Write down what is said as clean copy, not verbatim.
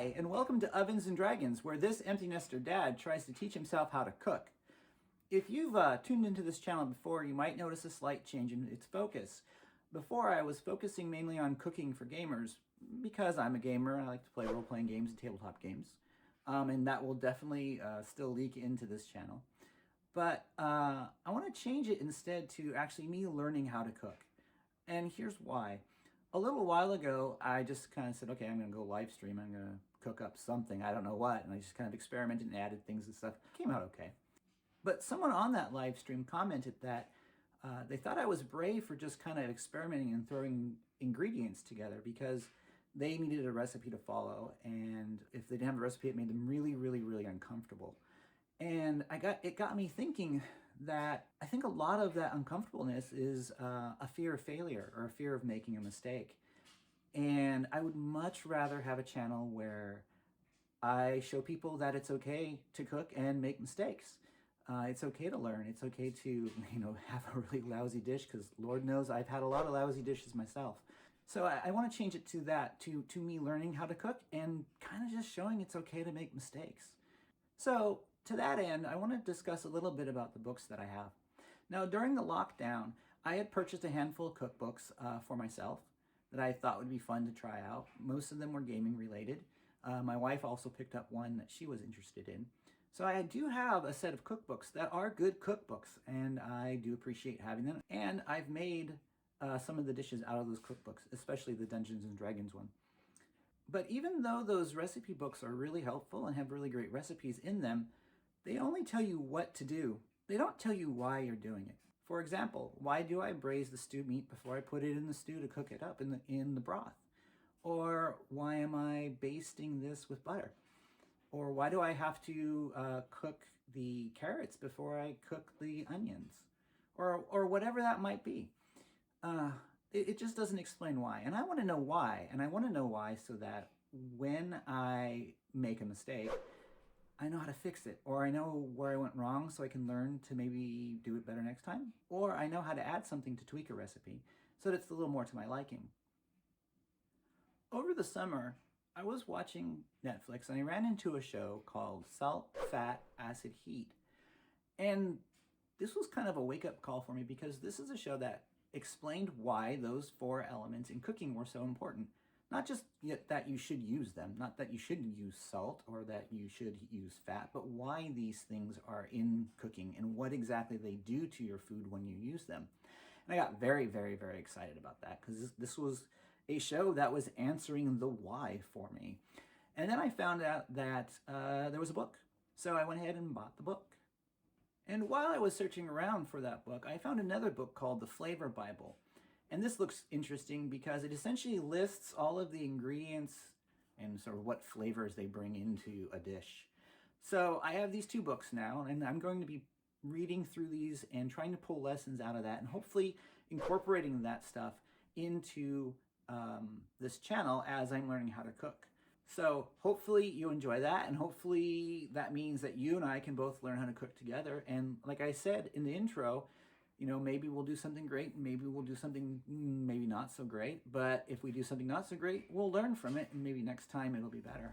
Hi, and welcome to Ovens and Dragons, where this empty nester dad tries to teach himself how to cook. If you've tuned into this channel before, you might notice a slight change in its focus. Before, I was focusing mainly on cooking for gamers, because I'm a gamer. I like to play role-playing games and tabletop games, and that will definitely still leak into this channel. But I want to change it instead to actually me learning how to cook. And here's why. A little while ago, I just kind of said, okay, I'm going to go live stream. I'm going to cook up something. I don't know what. And I just kind of experimented and added things and stuff. It came out okay. But someone on that live stream commented that they thought I was brave for just kind of experimenting and throwing ingredients together because they needed a recipe to follow. And if they didn't have a recipe, it made them really, really, really uncomfortable. And it got me thinking that I think a lot of that uncomfortableness is a fear of failure or a fear of making a mistake. And I would much rather have a channel where I show people that it's okay to cook and make mistakes. It's okay to learn. It's okay to, have a really lousy dish, because Lord knows I've had a lot of lousy dishes myself. So I want to change it to that, to me learning how to cook and kind of just showing it's okay to make mistakes. So to that end, I want to discuss a little bit about the books that I have. Now, during the lockdown, I had purchased a handful of cookbooks for myself that I thought would be fun to try out. Most of them were gaming related. My wife also picked up one that she was interested in. So I do have a set of cookbooks that are good cookbooks, and I do appreciate having them. And I've made some of the dishes out of those cookbooks, especially the Dungeons and Dragons one. But even though those recipe books are really helpful and have really great recipes in them, they only tell you what to do. They don't tell you why you're doing it. For example, why do I braise the stewed meat before I put it in the stew to cook it up in the broth? Or why am I basting this with butter? Or why do I have to cook the carrots before I cook the onions? Or whatever that might be. It just doesn't explain why. And I want to know why. And I want to know why so that when I make a mistake, I know how to fix it, or I know where I went wrong so I can learn to maybe do it better next time, or I know how to add something to tweak a recipe so that it's a little more to my liking. Over the summer, I was watching Netflix and I ran into a show called Salt, Fat, Acid, Heat. And this was kind of a wake-up call for me because this is a show that explained why those 4 elements in cooking were so important. Not just that you should use them, not that you shouldn't use salt or that you should use fat, but why these things are in cooking and what exactly they do to your food when you use them. And I got very, very, very excited about that because this was a show that was answering the why for me. And then I found out that there was a book. So I went ahead and bought the book. And while I was searching around for that book, I found another book called The Flavor Bible. And this looks interesting because it essentially lists all of the ingredients and sort of what flavors they bring into a dish. So I have these 2 books now, and I'm going to be reading through these and trying to pull lessons out of that and hopefully incorporating that stuff into this channel as I'm learning how to cook. So hopefully you enjoy that, and hopefully that means that you and I can both learn how to cook together. And like I said in the intro, maybe we'll do something great, maybe we'll do something maybe not so great, but if we do something not so great, we'll learn from it, and maybe next time it'll be better.